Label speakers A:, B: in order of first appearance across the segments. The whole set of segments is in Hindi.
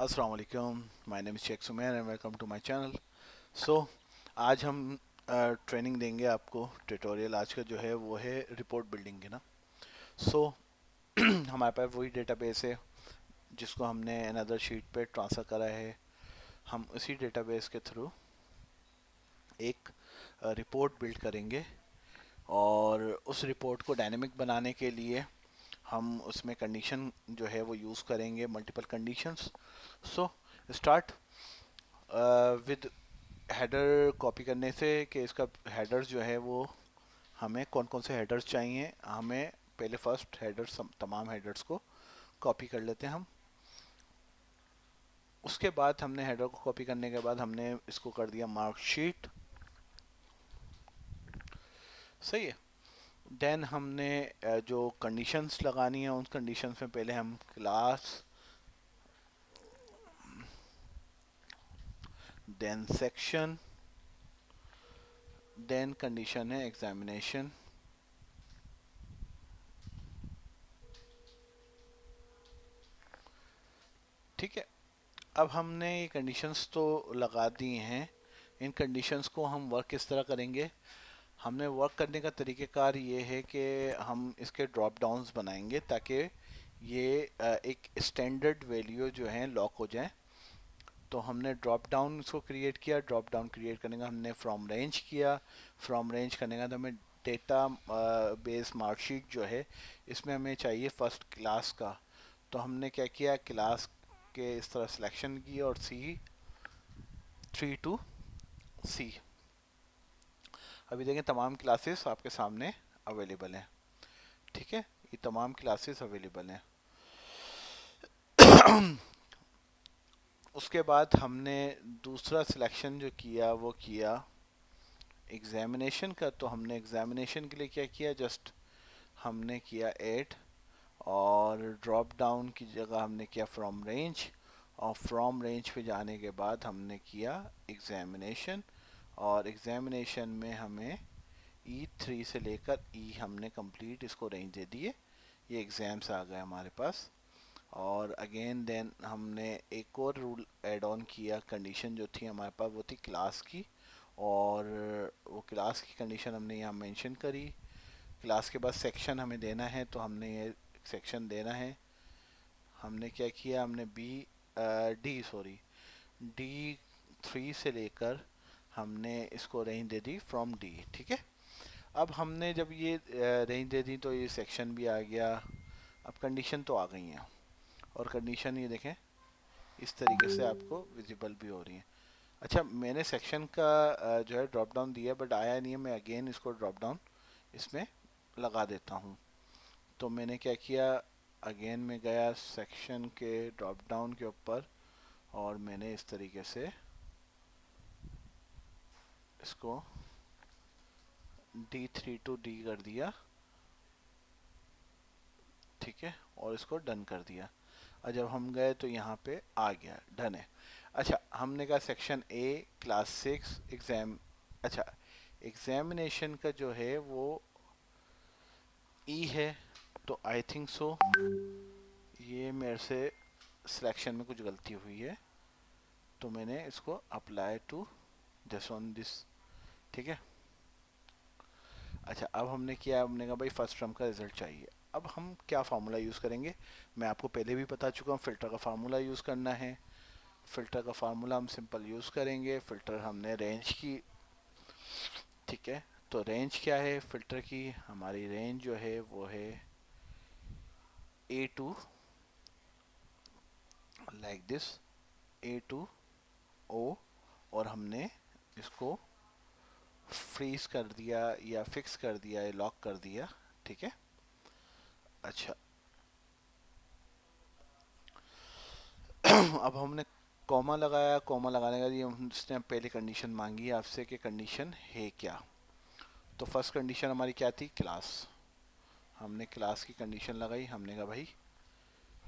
A: अस्सलाम वालेकुम, my name is Sheikh Sumer and welcome to my channel. So आज हम ट्रेनिंग देंगे आपको। ट्यूटोरियल आज का जो है वो है रिपोर्ट बिल्डिंग की ना। सो हमारे पास वही डेटाबेस है जिसको हमने अनदर शीट पे ट्रांसफ़र करा है। हम उसी डेटाबेस के थ्रू एक रिपोर्ट बिल्ड करेंगे और उस रिपोर्ट को डायनेमिक बनाने के लिए हम उसमें कंडीशन जो है वो यूज़ करेंगे, multiple conditions. So start with header copy करने से कि इसका हेडर्स जो है वो हमें कौन कौन से हेडर्स चाहिए। हमें पहले फर्स्ट हेडर्स, तमाम हेडर्स को कॉपी कर लेते हैं हम। उसके बाद हमने हेडर को कॉपी करने के बाद हमने इसको कर दिया मार्कशीट। सही है। देन हमने जो कंडीशंस लगानी है उन कंडीशंस में पहले हम class, then section, then condition है एग्जामिनेशन। ठीक है। अब हमने ये कंडीशंस तो लगा दी हैं। इन कंडीशंस को हम वर्क किस तरह करेंगे। हमने वर्क करने का तरीक़ेकार ये है कि हम इसके ड्रॉप डाउन्स बनाएंगे ताकि ये एक स्टैंडर्ड वैल्यू जो है लॉक हो जाए। तो हमने ड्रॉप डाउन इसको क्रिएट किया। ड्रॉप डाउन क्रिएट करने का हमने फ्रॉम रेंज किया। फ्रॉम रेंज करने का तो हमें डेटा बेस मार्कशीट जो है इसमें हमें चाहिए फर्स्ट क्लास का। तो हमने क्या किया, क्लास के इस तरह सिलेक्शन की और C3 to C। अभी देखें तमाम क्लासेस आपके सामने अवेलेबल हैं। ठीक है, ये तमाम क्लासेस अवेलेबल हैं। उसके बाद हमने दूसरा सिलेक्शन जो किया वो किया एग्जामिनेशन का। तो हमने एग्जामिनेशन के लिए क्या किया, जस्ट हमने किया ऐड और ड्रॉप डाउन की जगह हमने किया फ्रॉम रेंज। और फ्रॉम रेंज पे जाने के बाद हमने किया एग्जामिनेशन। और एग्जामिनेशन में हमें E3 से लेकर E हमने कंप्लीट इसको रेंज दे दिए। ये एग्ज़ाम्स आ गए हमारे पास। और अगेन देन हमने एक और रूल ऐड ऑन किया। कंडीशन जो थी हमारे पास वो थी क्लास की, और वो क्लास की कंडीशन हमने यहाँ मेंशन करी। क्लास के बाद सेक्शन हमें देना है तो हमने ये सेक्शन देना है। हमने क्या किया, हमने D3 से लेकर हमने इसको range they the from D। ठीक है। अब हमने जब ये रेंज दे दी तो ये सेक्शन भी आ गया। अब कंडीशन तो आ गई हैं और कंडीशन ये देखें इस तरीके से आपको विजिबल भी हो रही है। अच्छा, मैंने सेक्शन का जो है ड्रॉप डाउन दिया बट आया नहीं है। मैं अगेन इसको ड्रॉप डाउन इसमें लगा देता हूँ। तो मैंने क्या किया, अगेन में गया सेक्शन के ड्रॉप डाउन के ऊपर और मैंने इस तरीके से इसको D3 to D कर दिया। ठीक है, और इसको डन कर दिया। और जब हम गए तो यहाँ पे आ गया, डन है। अच्छा, हमने कहा सेक्शन ए क्लास 6 एग्जाम। अच्छा, एग्जामिनेशन का जो है वो ई है। तो आई थिंक सो ये मेरे से सिलेक्शन में कुछ गलती हुई है, तो मैंने इसको apply to this on this. ठीक है। अच्छा, अब हमने किया, हमने कहा भाई फर्स्ट टर्म का रिजल्ट चाहिए। अब हम क्या फार्मूला यूज़ करेंगे, मैं आपको पहले भी बता चुका हूँ। फ़िल्टर का फार्मूला यूज़ करना है। फ़िल्टर का फार्मूला हम सिंपल यूज़ करेंगे। फ़िल्टर हमने रेंज की। ठीक है, तो रेंज क्या है फ़िल्टर की, हमारी रेंज जो है वो है A2 लाइक दिस, A2O। और हमने इसको फ्रीज कर दिया या फिक्स कर दिया या लॉक कर दिया। ठीक है। अच्छा, अब हमने कॉमा लगाया। कॉमा लगाने का ये उसने पहले कंडीशन मांगी है आपसे कि कंडीशन है क्या। तो फर्स्ट कंडीशन हमारी क्या थी, क्लास। हमने क्लास की कंडीशन लगाई। हमने कहा भाई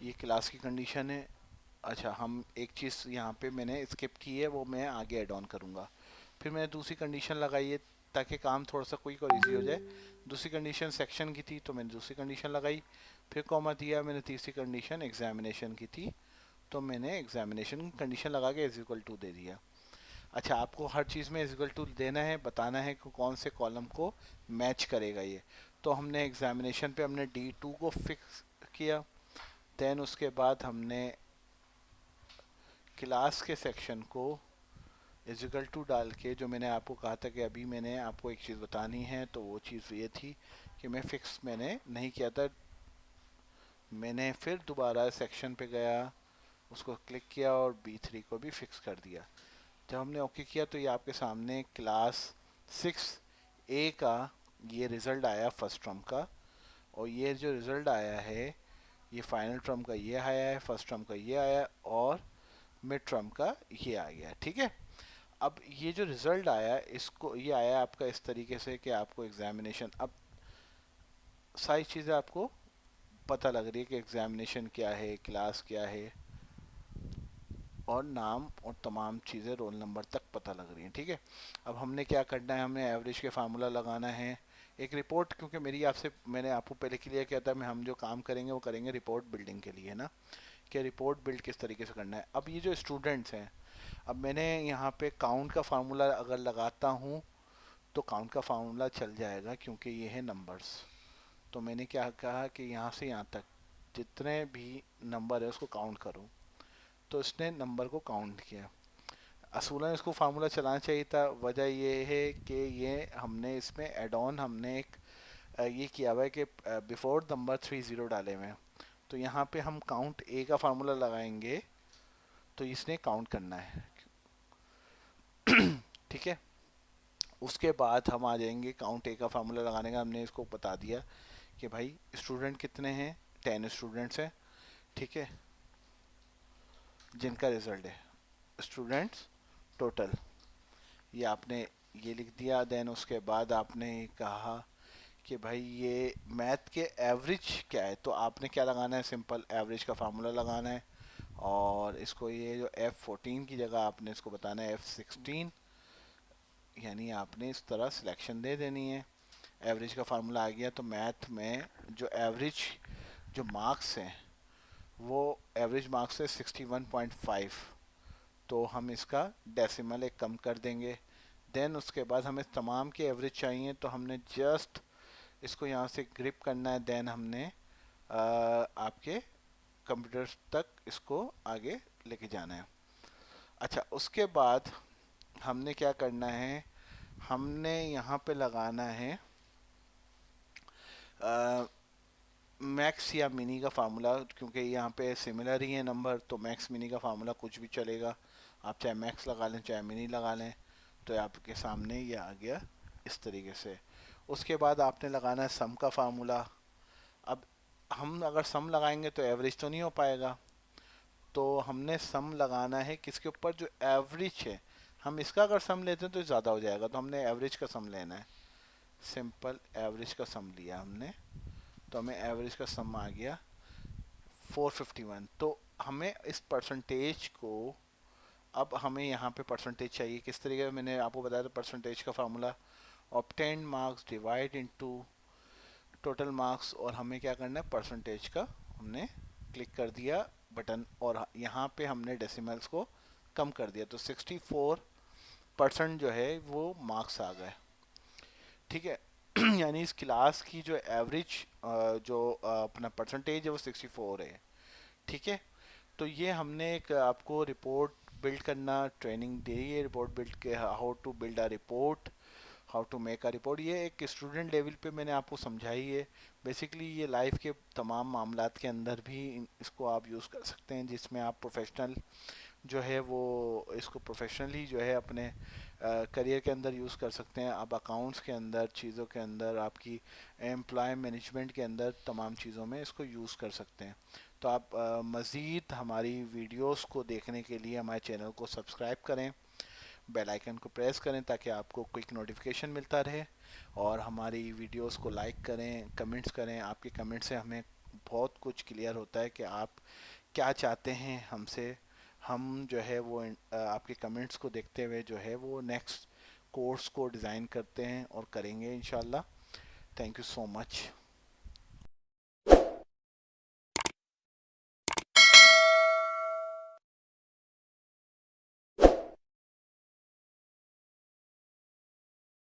A: ये क्लास की कंडीशन है। अच्छा, हम एक चीज़ यहाँ पे मैंने स्किप की है, वो मैं आगे ऐड ऑन करूँगा। फिर मैंने दूसरी कंडीशन लगाई है ताकि काम थोड़ा सा क्विक और इजी हो जाए। दूसरी कंडीशन सेक्शन की थी तो मैंने दूसरी कंडीशन लगाई। फिर कॉमा दिया, मैंने तीसरी कंडीशन एग्जामिनेशन की थी तो मैंने एग्जामिनेशन कंडीशन लगा के इज इक्वल टू दे दिया। अच्छा, आपको हर चीज़ में इज इक्वल टू देना है, बताना है कि कौन से कॉलम को मैच करेगा ये। तो हमने एग्जामिनेशन पे हमने D2 को फिक्स किया। देन उसके बाद हमने क्लास के सेक्शन को इजिकल टू डाल के, जो मैंने आपको कहा था कि अभी मैंने आपको एक चीज़ बतानी है, तो वो चीज़ ये थी कि मैं फिक्स मैंने नहीं किया था। मैंने फिर दोबारा सेक्शन पे गया, उसको क्लिक किया और B3 को भी फिक्स कर दिया। जब हमने ओके किया तो ये आपके सामने क्लास 6A का ये रिज़ल्ट आया फर्स्ट टर्म का। और ये जो रिज़ल्ट आया है, ये फाइनल टर्म का ये आया है, फर्स्ट टर्म का ये आया, और मिड टर्म का ये आ गया। ठीक है, अब ये जो रिज़ल्ट आया, इसको ये आया आपका इस तरीके से कि आपको एग्जामिनेशन, अब सारी चीज़ें आपको पता लग रही है कि एग्जामिनेशन क्या है, क्लास क्या है, और नाम और तमाम चीज़ें रोल नंबर तक पता लग रही हैं। ठीक है, अब हमने क्या करना है, हमने एवरेज के फार्मूला लगाना है। एक रिपोर्ट, क्योंकि मैंने आपको पहले क्लियर किया था, मैं हम जो काम करेंगे वो करेंगे रिपोर्ट बिल्डिंग के लिए ना, कि रिपोर्ट बिल्ड किस तरीके से करना है। अब ये जो स्टूडेंट्स हैं, अब मैंने यहाँ पे काउंट का फार्मूला अगर लगाता हूँ तो काउंट का फार्मूला चल जाएगा, क्योंकि ये है नंबर्स। तो मैंने क्या कहा कि यहाँ से यहाँ तक जितने भी नंबर है उसको काउंट करो, तो इसने नंबर को काउंट किया। असूलन इसको फार्मूला चलाना चाहिए था। वजह ये है कि ये हमने इसमें एड ऑन हमने एक ये किया हुआ है कि बिफोर नंबर 30 डाले हुए हैं। तो यहाँ पे हम काउंट ए का फार्मूला लगाएंगे तो इसने काउंट करना है। ठीक है, उसके बाद हम आ जाएंगे काउंट ए का फार्मूला लगाने का। हमने इसको बता दिया कि भाई स्टूडेंट कितने हैं, 10 स्टूडेंट्स हैं। ठीक है, जिनका रिजल्ट है स्टूडेंट्स टोटल, ये आपने ये लिख दिया। देन उसके बाद आपने कहा कि भाई ये मैथ के एवरेज क्या है, तो आपने क्या लगाना है, सिंपल एवरेज का फार्मूला लगाना है। और इसको ये जो F14 की जगह आपने इसको बताना है F16, यानी आपने इस तरह सिलेक्शन दे देनी है। एवरेज का फार्मूला आ गया, तो मैथ में जो एवरेज जो मार्क्स हैं वो एवरेज मार्क्स है 61.5, तो हम इसका डेसिमल एक कम कर देंगे। देन उसके बाद हमें तमाम के एवरेज चाहिए, तो हमने जस्ट इसको यहाँ से ग्रिप करना है। देन हमने आपके कंप्यूटर तक इसको आगे लेके जाना है। अच्छा, उसके बाद हमने क्या करना है, हमने यहाँ पे लगाना है मैक्स या मिनी का फार्मूला, क्योंकि यहाँ पे सिमिलर ही है नंबर, तो मैक्स मिनी का फार्मूला कुछ भी चलेगा। आप चाहे मैक्स लगा लें चाहे मिनी लगा लें। तो आपके सामने ये आ गया इस तरीके से। उसके बाद आपने लगाना है सम का फार्मूला। अब हम अगर सम लगाएंगे तो एवरेज तो नहीं हो पाएगा, तो हमने सम लगाना है किसके ऊपर, जो एवरेज है। हम इसका अगर सम लेते हैं तो ज़्यादा हो जाएगा, तो हमने एवरेज का सम लेना है। सिंपल एवरेज का सम लिया हमने, तो हमें एवरेज का सम आ गया 451। तो हमें इस परसेंटेज को, अब हमें यहाँ पे परसेंटेज चाहिए किस तरीके से, मैंने आपको बताया था परसेंटेज का formula obtain marks divide into total marks. और हमें क्या करना है, परसेंटेज का हमने क्लिक कर दिया बटन, और यहाँ पे हमने डेसिमल्स को कम कर दिया, तो 64% जो है वो मार्क्स आ गए। ठीक है, यानी इस क्लास की जो एवरेज जो अपना परसेंटेज है वो 64 है। ठीक है, तो ये हमने एक आपको रिपोर्ट बिल्ड करना ट्रेनिंग दी है, रिपोर्ट बिल्ड के how to build a report, how to make a report. ये एक स्टूडेंट लेवल पे मैंने आपको समझाई है। बेसिकली ये लाइफ के तमाम मामलात के अंदर भी इसको आप यूज़ कर सकते हैं, जिसमें आप प्रोफेशनल जो है वो इसको प्रोफेशनली जो है अपने करियर के अंदर यूज़ कर सकते हैं। आप अकाउंट्स के अंदर, चीज़ों के अंदर, आपकी एम्प्लॉय मैनेजमेंट के अंदर तमाम चीज़ों में इसको यूज़ कर सकते हैं। तो आप मज़ीद हमारी वीडियोस को देखने के लिए हमारे चैनल को सब्सक्राइब करें, बेल आइकन को प्रेस करें ताकि आपको क्विक नोटिफिकेशन मिलता रहे, और हमारी वीडियोस को लाइक करें, कमेंट्स करें। आपके कमेंट से हमें बहुत कुछ क्लियर होता है कि आप क्या चाहते हैं हमसे। हम जो है वो आपके कमेंट्स को देखते हुए जो है वो नेक्स्ट कोर्स को डिज़ाइन करते हैं और करेंगे इंशाल्लाह। Thank you so much.